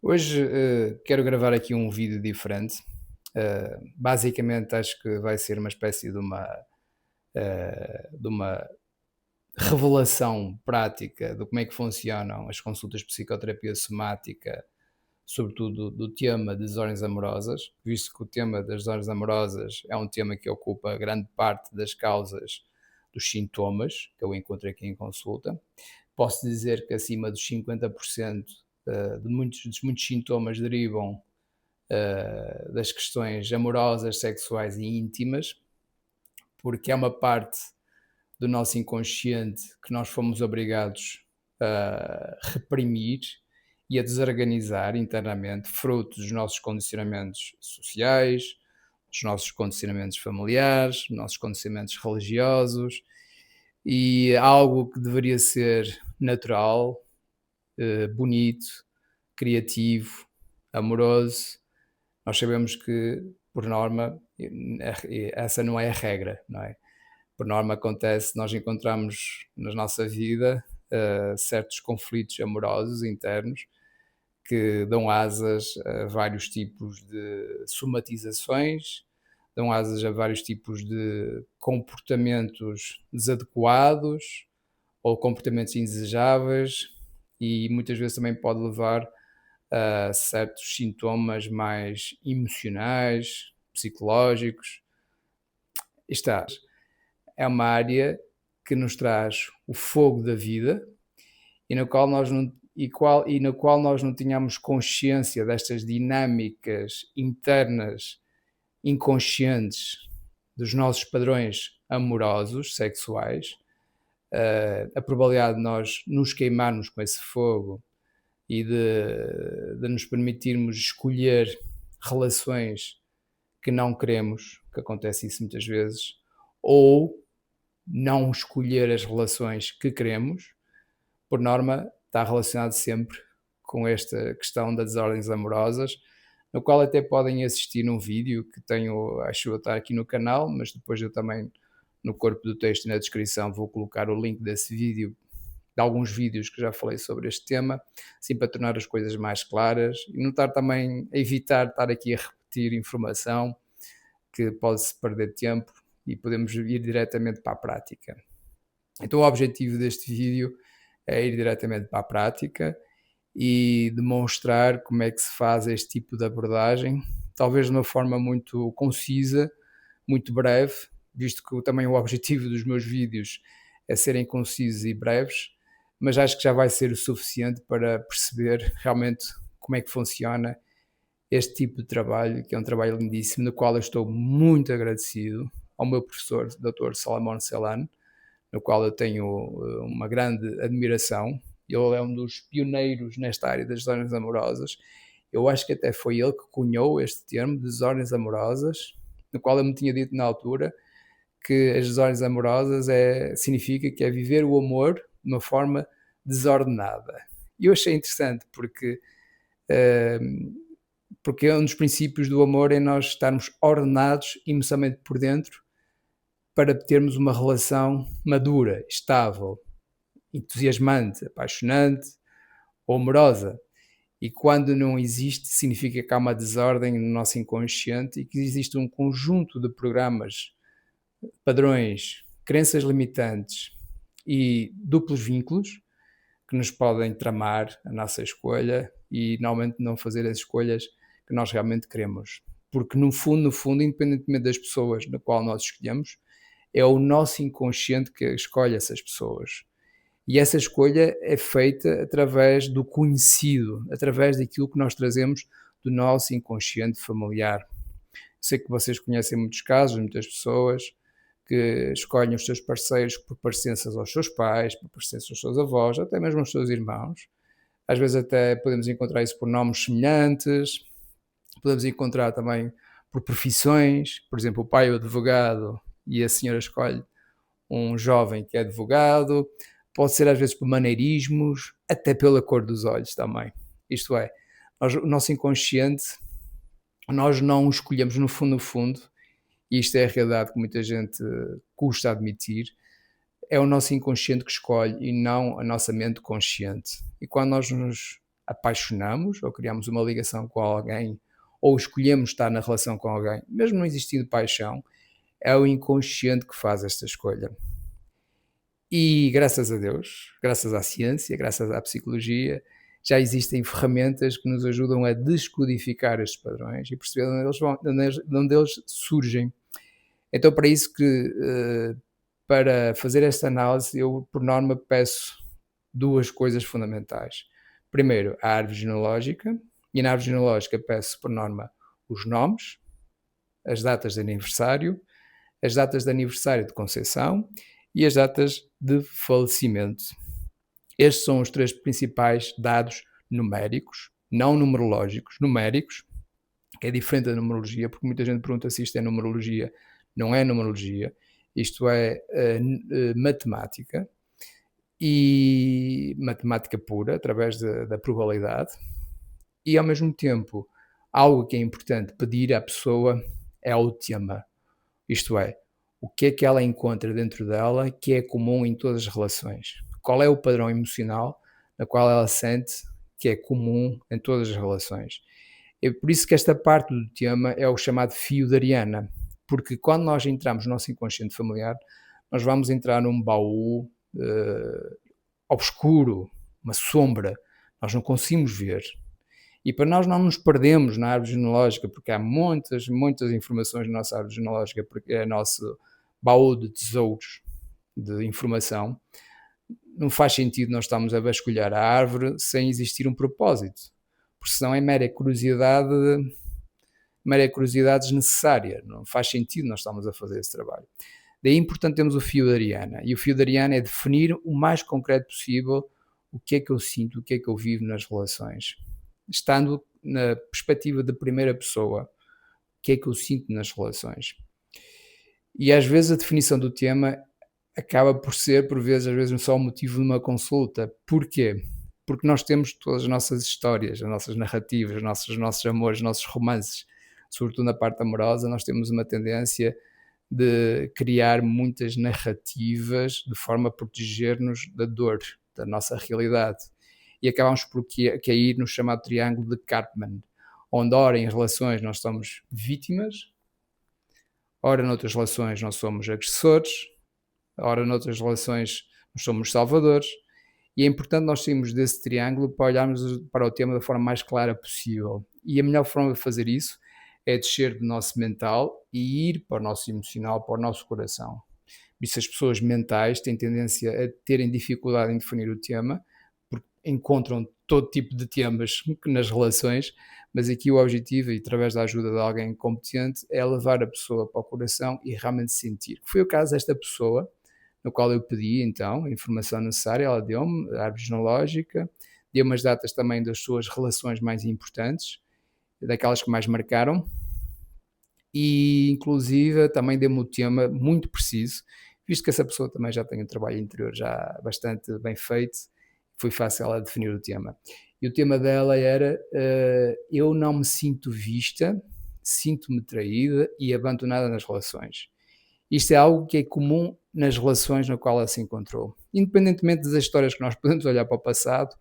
Hoje, quero gravar aqui um vídeo diferente. Basicamente, acho que vai ser uma espécie de uma revelação prática de como é que funcionam as consultas de psicoterapia somática, sobretudo do tema de desordens amorosas, visto que o tema das desordens amorosas é um tema que ocupa grande parte das causas dos sintomas que eu encontro aqui em consulta. Posso dizer que acima dos 50% dos muitos sintomas derivam das questões amorosas, sexuais e íntimas, porque é uma parte do nosso inconsciente que nós fomos obrigados a reprimir e a desorganizar internamente, fruto dos nossos condicionamentos sociais, dos nossos condicionamentos familiares, dos nossos condicionamentos religiosos, e algo que deveria ser natural, bonito, criativo, amoroso. Nós sabemos que, por norma, essa não é a regra, não é? Por norma, acontece, nós encontramos na nossa vida certos conflitos amorosos internos que dão asas a vários tipos de somatizações, dão asas a vários tipos de comportamentos desadequados ou comportamentos indesejáveis, e muitas vezes também pode levar a certos sintomas mais emocionais, psicológicos. Está é uma área que nos traz o fogo da vida e no qual nós não e na qual nós não tínhamos consciência destas dinâmicas internas inconscientes dos nossos padrões amorosos, sexuais. A probabilidade de nós nos queimarmos com esse fogo e de nos permitirmos escolher relações que não queremos, que acontece isso muitas vezes, ou não escolher as relações que queremos, por norma, está relacionado sempre com esta questão das desordens amorosas, no qual até podem assistir num vídeo que tenho, acho eu, estar aqui no canal, mas depois eu também, no corpo do texto e na descrição, vou colocar o link desse vídeo, de alguns vídeos que já falei sobre este tema, assim para tornar as coisas mais claras e não estar também a evitar estar aqui a repetir informação que pode-se perder tempo e podemos ir diretamente para a prática. Então o objetivo deste vídeo é ir diretamente para a prática e demonstrar como é que se faz este tipo de abordagem, talvez de uma forma muito concisa, muito breve, visto que também o objetivo dos meus vídeos é serem concisos e breves, mas acho que já vai ser o suficiente para perceber realmente como é que funciona este tipo de trabalho, que é um trabalho lindíssimo, no qual eu estou muito agradecido ao meu professor, Dr. Salomão Celano, no qual eu tenho uma grande admiração. Ele é um dos pioneiros nesta área das desordens amorosas. Eu acho que até foi ele que cunhou este termo de desordens amorosas, no qual ele me tinha dito na altura que as desordens amorosas significa que é viver o amor de uma forma desordenada. E eu achei interessante eh, porque um dos princípios do amor é nós estarmos ordenados emocionalmente por dentro para termos uma relação madura, estável, entusiasmante, apaixonante ou amorosa. E quando não existe, significa que há uma desordem no nosso inconsciente e que existe um conjunto de programas, padrões, crenças limitantes e duplos vínculos que nos podem tramar a nossa escolha e normalmente não fazer as escolhas que nós realmente queremos. Porque no fundo, independentemente das pessoas na qual nós escolhemos, é o nosso inconsciente que escolhe essas pessoas. E essa escolha é feita através do conhecido, através daquilo que nós trazemos do nosso inconsciente familiar. Sei que vocês conhecem muitos casos, muitas pessoas que escolhem os seus parceiros por parecenças aos seus pais, por parecenças aos seus avós, até mesmo aos seus irmãos. Às vezes até podemos encontrar isso por nomes semelhantes, podemos encontrar também por profissões, por exemplo, o pai é o advogado e a senhora escolhe um jovem que é advogado, pode ser às vezes por maneirismos, até pela cor dos olhos também. Isto é, o nosso inconsciente, nós não o escolhemos no fundo, e isto é a realidade que muita gente custa admitir, é o nosso inconsciente que escolhe e não a nossa mente consciente. E quando nós nos apaixonamos ou criamos uma ligação com alguém ou escolhemos estar na relação com alguém, mesmo não existindo paixão, é o inconsciente que faz esta escolha. E graças a Deus, graças à ciência, graças à psicologia, já existem ferramentas que nos ajudam a descodificar estes padrões e perceber de onde eles, de onde eles surgem. Então, para isso que, para fazer esta análise, eu, por norma, peço duas coisas fundamentais. Primeiro, a árvore genealógica, e na árvore genealógica peço, por norma, os nomes, as datas de aniversário, as datas de aniversário de concepção e as datas de falecimento. Estes são os três principais dados numéricos, não numerológicos, numéricos, que é diferente da numerologia, porque muita gente pergunta se isto é numerologia. Não é numerologia, isto é matemática, e matemática pura, através da probabilidade, e ao mesmo tempo, algo que é importante pedir à pessoa é o tema, isto é, o que é que ela encontra dentro dela que é comum em todas as relações. Qual é o padrão emocional na qual ela sente que é comum em todas as relações. É por isso que esta parte do tema é o chamado fio de Ariana, porque quando nós entramos no nosso inconsciente familiar, nós vamos entrar num baú obscuro, uma sombra, nós não conseguimos ver. E para nós não nos perdermos na árvore genealógica, porque há muitas informações na nossa árvore genealógica, porque é o nosso baú de tesouros de informação, não faz sentido nós estarmos a vasculhar a árvore sem existir um propósito, porque senão é mera curiosidade desnecessária, não faz sentido nós estarmos a fazer esse trabalho. Daí é importante termos o fio de Ariana, e o fio de Ariana é definir o mais concreto possível o que é que eu sinto, o que é que eu vivo nas relações, estando na perspectiva de primeira pessoa, o que é que eu sinto nas relações. E às vezes a definição do tema acaba por ser, por vezes, às vezes só o motivo de uma consulta. Porquê? Porque nós temos todas as nossas histórias, as nossas narrativas, os nossos amores, os nossos romances, sobretudo na parte amorosa, nós temos uma tendência de criar muitas narrativas de forma a proteger-nos da dor, da nossa realidade. E acabamos por cair no chamado triângulo de Karpman, onde ora em relações nós somos vítimas, ora noutras relações nós somos agressores, ora noutras relações nós somos salvadores, e é importante nós sairmos desse triângulo para olharmos para o tema da forma mais clara possível. E a melhor forma de fazer isso é descer do nosso mental e ir para o nosso emocional, para o nosso coração. Por isso as pessoas mentais têm tendência a terem dificuldade em definir o tema, porque encontram todo tipo de temas nas relações, mas aqui o objetivo, e através da ajuda de alguém competente, é levar a pessoa para o coração e realmente sentir. Que foi o caso desta pessoa, no qual eu pedi então a informação necessária, ela deu-me a árvore genealógica, deu-me as datas também das suas relações mais importantes, daquelas que mais marcaram, e inclusive também deu-me o tema muito preciso, visto que essa pessoa também já tem um trabalho interior já bastante bem feito, foi fácil ela definir o tema. E o tema dela era eu não me sinto vista, sinto-me traída e abandonada nas relações. Isto é algo que é comum nas relações na qual ela se encontrou. Independentemente das histórias que nós podemos olhar para o passado,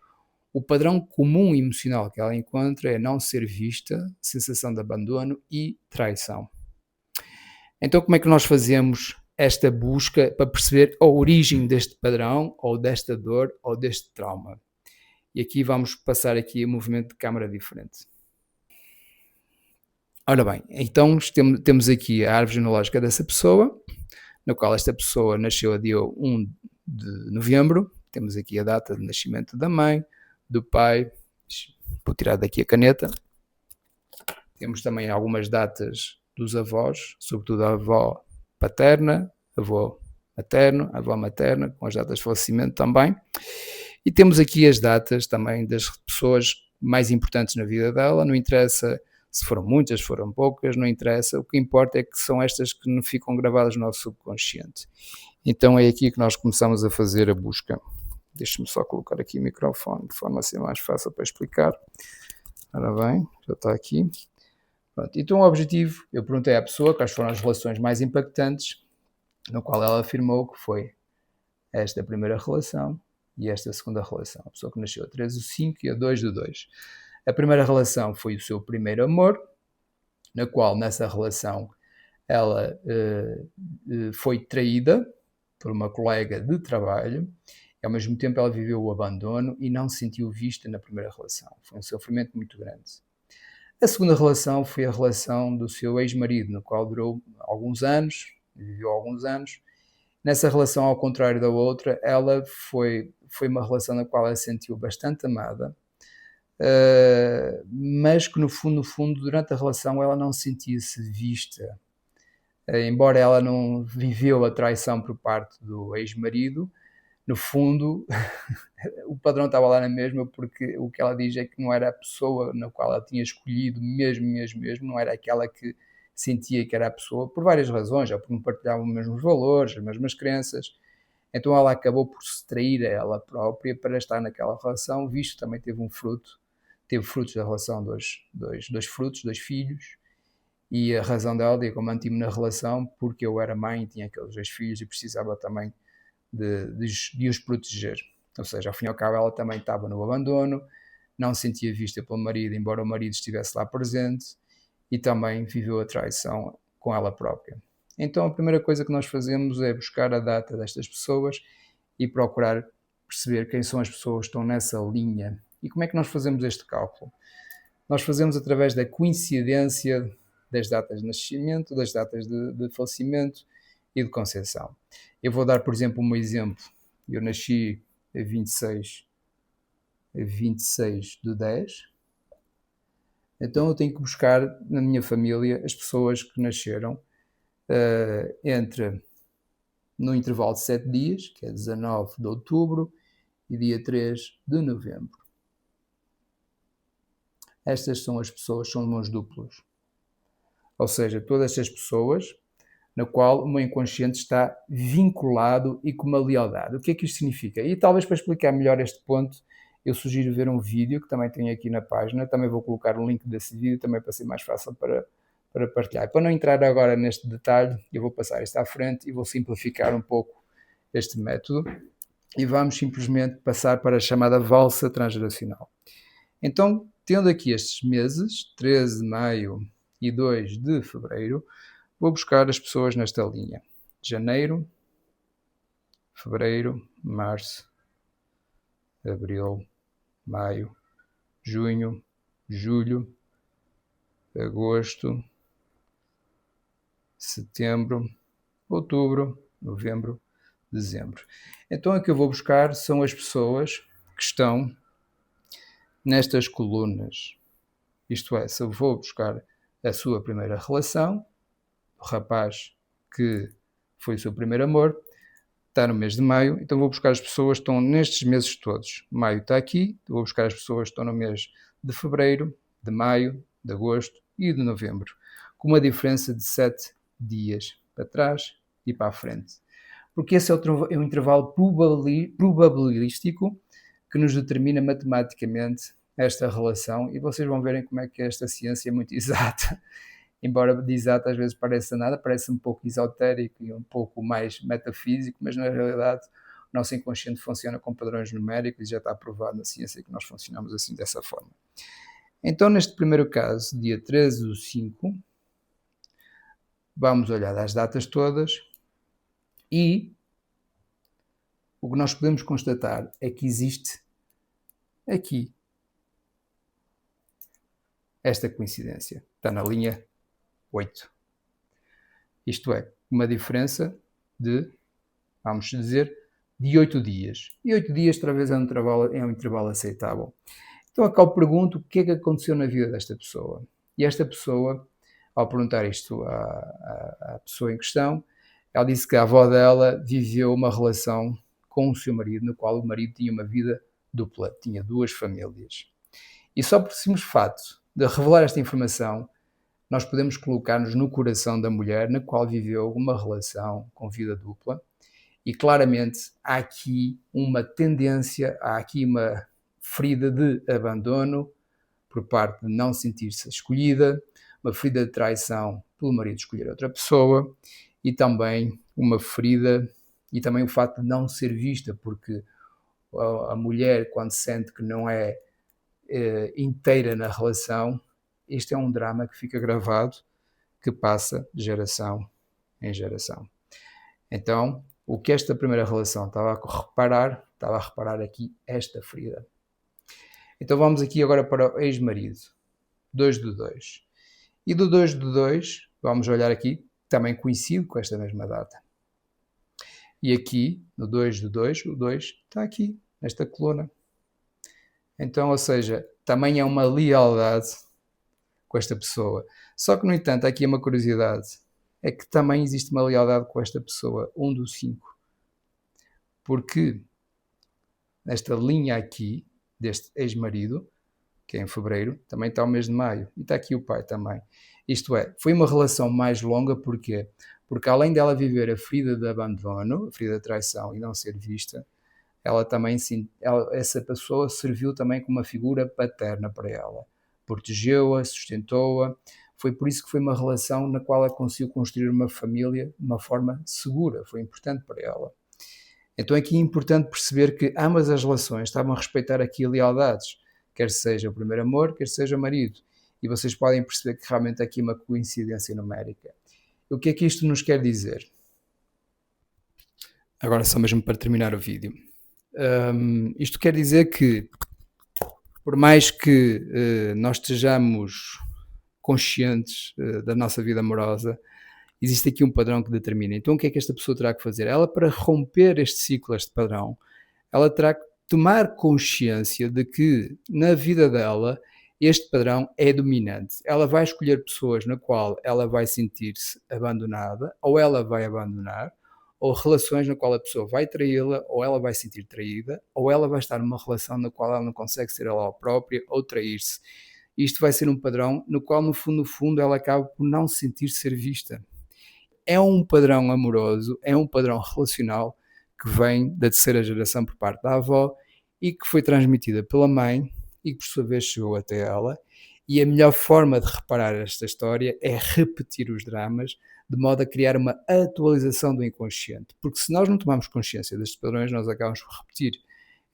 o padrão comum emocional que ela encontra é não ser vista, sensação de abandono e traição. Então, como é que nós fazemos esta busca para perceber a origem deste padrão, ou desta dor, ou deste trauma? E aqui vamos passar aqui a movimento de câmara diferente. Ora bem, então temos aqui a árvore genealógica dessa pessoa, na qual esta pessoa nasceu a dia 1 de novembro. Temos aqui a data de nascimento da mãe, do pai. Vou tirar daqui a caneta. Temos também algumas datas dos avós, sobretudo a avó paterna, avô materno, avó materna, com as datas de falecimento também. E temos aqui as datas também das pessoas mais importantes na vida dela. Não interessa se foram muitas, se foram poucas, não interessa. O que importa é que são estas que não ficam gravadas no nosso subconsciente. Então é aqui que nós começamos a fazer a busca. Deixa-me só colocar aqui o microfone de forma a ser mais fácil para explicar. Ora bem, já está aqui. Pronto. Então o objetivo, eu perguntei à pessoa quais foram as relações mais impactantes, no qual ela afirmou que foi esta primeira relação, e esta segunda relação, a pessoa que nasceu a 13 do 5 e a 2 do 2. A primeira relação foi o seu primeiro amor, na qual nessa relação ela foi traída por uma colega de trabalho, e ao mesmo tempo ela viveu o abandono e não se sentiu vista na primeira relação. Foi um sofrimento muito grande. A segunda relação foi a relação do seu ex-marido, no qual durou alguns anos, viveu alguns anos. Nessa relação, ao contrário da outra, ela foi uma relação na qual ela se sentiu bastante amada, mas que no fundo, durante a relação ela não sentia-se vista. Embora ela não viveu a traição por parte do ex-marido, no fundo o padrão estava lá na mesma, porque o que ela diz é que não era a pessoa na qual ela tinha escolhido mesmo, não era aquela que sentia que era a pessoa, por várias razões, ou porque não partilhavam os mesmos valores, as mesmas crenças. Então ela acabou por se trair a ela própria para estar naquela relação, visto que também teve frutos da relação, dois frutos, dois filhos, e a razão dela é que eu mantive-me na relação porque eu era mãe e tinha aqueles dois filhos e precisava também de os proteger. Ou seja, ao fim e ao cabo ela também estava no abandono, não se sentia vista pelo marido, embora o marido estivesse lá presente, e também viveu a traição com ela própria. Então a primeira coisa que nós fazemos é buscar a data destas pessoas e procurar perceber quem são as pessoas que estão nessa linha. E como é que nós fazemos este cálculo? Nós fazemos através da coincidência das datas de nascimento, das datas de falecimento e de concepção. Eu vou dar, por exemplo, um exemplo. Eu nasci a 26 de 10, então eu tenho que buscar na minha família as pessoas que nasceram no intervalo de 7 dias, que é 19 de outubro e dia 3 de novembro. Estas são as pessoas, são os meus duplos. Ou seja, todas estas pessoas na qual o meu inconsciente está vinculado e com uma lealdade. O que é que isto significa? E talvez para explicar melhor este ponto, eu sugiro ver um vídeo que também tenho aqui na página, também vou colocar o link desse vídeo também para ser mais fácil para partilhar. Para não entrar agora neste detalhe, eu vou passar isto à frente e vou simplificar um pouco este método e vamos simplesmente passar para a chamada valsa transgeracional. Então, tendo aqui estes meses, 13 de maio e 2 de fevereiro, vou buscar as pessoas nesta linha. Janeiro, fevereiro, março, abril, maio, junho, julho, agosto, setembro, outubro, novembro, dezembro. Então o que eu vou buscar são as pessoas que estão nestas colunas. Isto é, se eu vou buscar a sua primeira relação, o rapaz que foi o seu primeiro amor, está no mês de maio, então vou buscar as pessoas que estão nestes meses todos. Maio está aqui, vou buscar as pessoas que estão no mês de fevereiro, de maio, de agosto e de novembro, com uma diferença de 7 dias para trás e para a frente. Porque esse é um intervalo probabilístico que nos determina matematicamente esta relação, e vocês vão verem como é que esta ciência é muito exata. Embora de exato às vezes pareça nada, parece um pouco esotérico e um pouco mais metafísico, mas na realidade o nosso inconsciente funciona com padrões numéricos e já está provado na ciência que nós funcionamos assim dessa forma. Então, neste primeiro caso, dia 13 do 5, vamos olhar as datas todas e o que nós podemos constatar é que existe aqui esta coincidência. Está na linha 8. Isto é, uma diferença de, vamos dizer, de 8 dias. E 8 dias, outra vez, é um intervalo aceitável. Então, acá eu pergunto o que é que aconteceu na vida desta pessoa. E esta pessoa, ao perguntar isto à pessoa em questão, ela disse que a avó dela viveu uma relação com o seu marido, no qual o marido tinha uma vida dupla, tinha duas famílias. E só por simples fato de revelar esta informação, nós podemos colocar-nos no coração da mulher na qual viveu uma relação com vida dupla, e claramente há aqui uma tendência, há aqui uma ferida de abandono por parte de não sentir-se escolhida, uma ferida de traição pelo marido escolher outra pessoa, e também uma ferida, e também o facto de não ser vista, porque a mulher quando sente que não é inteira na relação, este é um drama que fica gravado, que passa de geração em geração. Então, o que esta primeira relação estava a reparar aqui esta ferida. Então vamos aqui agora para o ex-marido, 2 do 2. E do 2 do 2, vamos olhar aqui, também coincide com esta mesma data. E aqui, no 2 do 2, o 2 está aqui, nesta coluna. Então, ou seja, também é uma lealdade com esta pessoa. Só que, no entanto, aqui é uma curiosidade, é que também existe uma lealdade com esta pessoa, 1 do 5. Porque nesta linha aqui, deste ex-marido, que é em fevereiro, também está o mês de maio. E está aqui o pai também. Isto é, foi uma relação mais longa, porquê? Porque além dela viver a ferida de abandono, a ferida de traição e não ser vista, ela também, essa pessoa serviu também como uma figura paterna para ela. Protegeu-a, sustentou-a. Foi por isso que foi uma relação na qual ela conseguiu construir uma família de uma forma segura. Foi importante para ela. Então aqui é importante perceber que ambas as relações estavam a respeitar aqui lealdades, quer seja o primeiro amor, quer seja o marido. E vocês podem perceber que realmente aqui é uma coincidência numérica. O que é que isto nos quer dizer? Agora só mesmo para terminar o vídeo. Isto quer dizer que, por mais que nós estejamos conscientes da nossa vida amorosa, existe aqui um padrão que determina. Então o que é que esta pessoa terá que fazer? Ela, para romper este ciclo, este padrão, ela terá que tomar consciência de que na vida dela este padrão é dominante. Ela vai escolher pessoas na qual ela vai sentir-se abandonada, ou ela vai abandonar, ou relações na qual a pessoa vai traí-la, ou ela vai sentir traída, ou ela vai estar numa relação na qual ela não consegue ser ela própria, ou trair-se. Isto vai ser um padrão no qual, no fundo, ela acaba por não sentir ser vista. É um padrão amoroso, é um padrão relacional que vem da terceira geração por parte da avó e que foi transmitida pela mãe e que por sua vez chegou até ela. E a melhor forma de reparar esta história é repetir os dramas, de modo a criar uma atualização do inconsciente. Porque se nós não tomarmos consciência destes padrões, nós acabamos por repetir.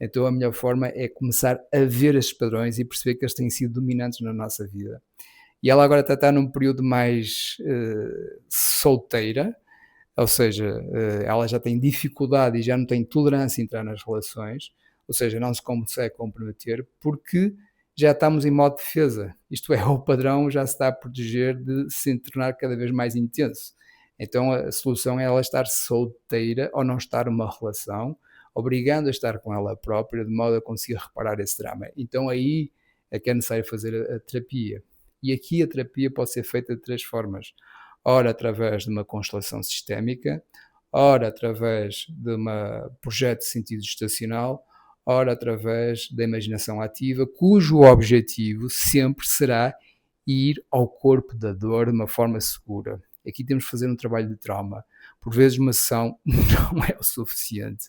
Então a melhor forma é começar a ver estes padrões e perceber que eles têm sido dominantes na nossa vida. E ela agora está num período mais solteira, ou seja, ela já tem dificuldade e já não tem tolerância a entrar nas relações, ou seja, não se consegue comprometer porque já estamos em modo defesa. Isto é, o padrão já se está a proteger de se tornar cada vez mais intenso. Então a solução é ela estar solteira ou não estar numa relação, obrigando a estar com ela própria, de modo a conseguir reparar esse drama. Então aí é que é necessário fazer a terapia. E aqui a terapia pode ser feita de 3 formas. Ora através de uma constelação sistémica, ora através de um projeto de sentido gestacional, ora através da imaginação ativa, cujo objetivo sempre será ir ao corpo da dor de uma forma segura. Aqui temos que fazer um trabalho de trauma. Por vezes uma sessão não é o suficiente,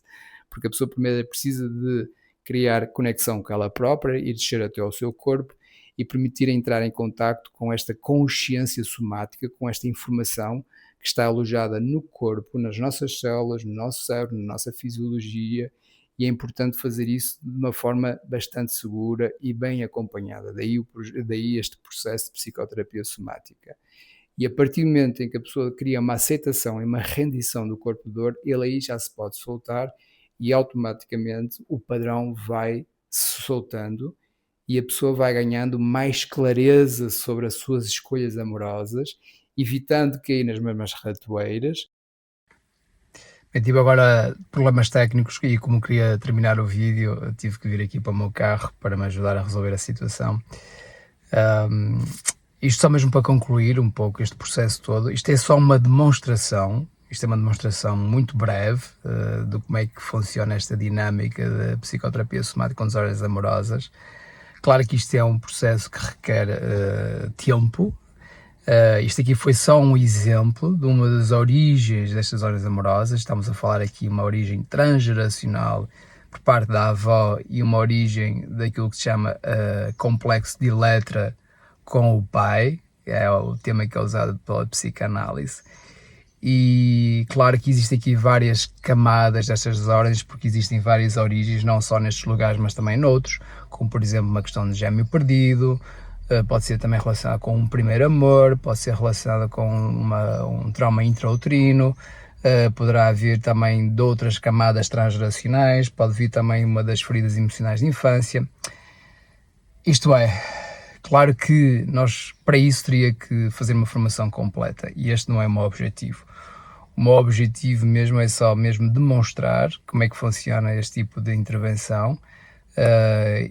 porque a pessoa primeiro precisa de criar conexão com ela própria e descer até ao seu corpo e permitir entrar em contacto com esta consciência somática, com esta informação que está alojada no corpo, nas nossas células, no nosso cérebro, na nossa fisiologia, e é importante fazer isso de uma forma bastante segura e bem acompanhada. Daí este processo de psicoterapia somática. E a partir do momento em que a pessoa cria uma aceitação e uma rendição do corpo de dor, ele aí já se pode soltar e automaticamente o padrão vai se soltando e a pessoa vai ganhando mais clareza sobre as suas escolhas amorosas, evitando cair nas mesmas ratoeiras. Eu tive agora problemas técnicos e como queria terminar o vídeo, tive que vir aqui para o meu carro para me ajudar a resolver a situação. Isto só mesmo para concluir um pouco este processo todo, isto é só uma demonstração, isto é uma demonstração muito breve de como é que funciona esta dinâmica da psicoterapia somática com desordens amorosas. Claro que isto é um processo que requer tempo. Isto aqui foi só um exemplo de uma das origens destas desordens amorosas. Estamos a falar aqui uma origem transgeracional por parte da avó e uma origem daquilo que se chama complexo de Electra com o pai, é o tema que é usado pela psicanálise. E claro que existem aqui várias camadas destas desordens, porque existem várias origens, não só nestes lugares, mas também noutros, como por exemplo uma questão de gêmeo perdido, pode ser também relacionada com um primeiro amor, pode ser relacionada com um trauma intrauterino, poderá haver também de outras camadas transgeracionais, pode vir também uma das feridas emocionais de infância. Isto é, claro que nós para isso teria que fazer uma formação completa e este não é o meu objetivo. O meu objetivo mesmo é só mesmo demonstrar como é que funciona este tipo de intervenção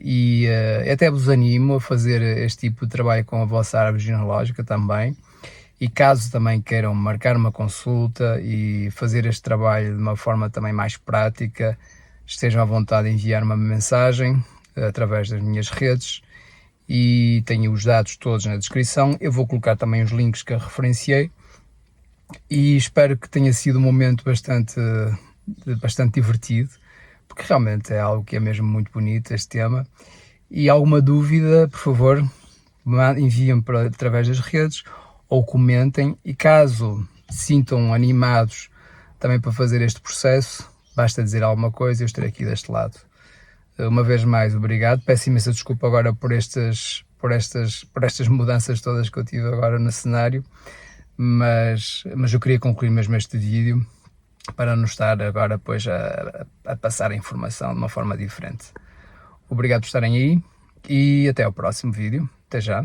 e até vos animo a fazer este tipo de trabalho com a vossa árvore genealógica também. E caso também queiram marcar uma consulta e fazer este trabalho de uma forma também mais prática, estejam à vontade de enviar uma mensagem através das minhas redes e tenho os dados todos na descrição. Eu vou colocar também os links que eu referenciei e espero que tenha sido um momento bastante divertido, porque realmente é algo que é mesmo muito bonito este tema. E alguma dúvida, por favor, enviem através das redes ou comentem, e caso se sintam animados também para fazer este processo, basta dizer alguma coisa e eu estarei aqui deste lado. Uma vez mais, obrigado. Peço imensa desculpa agora por estas mudanças todas que eu tive agora no cenário, mas eu queria concluir mesmo este vídeo para não estar agora depois a passar a informação de uma forma diferente. Obrigado por estarem aí e até ao próximo vídeo. Até já.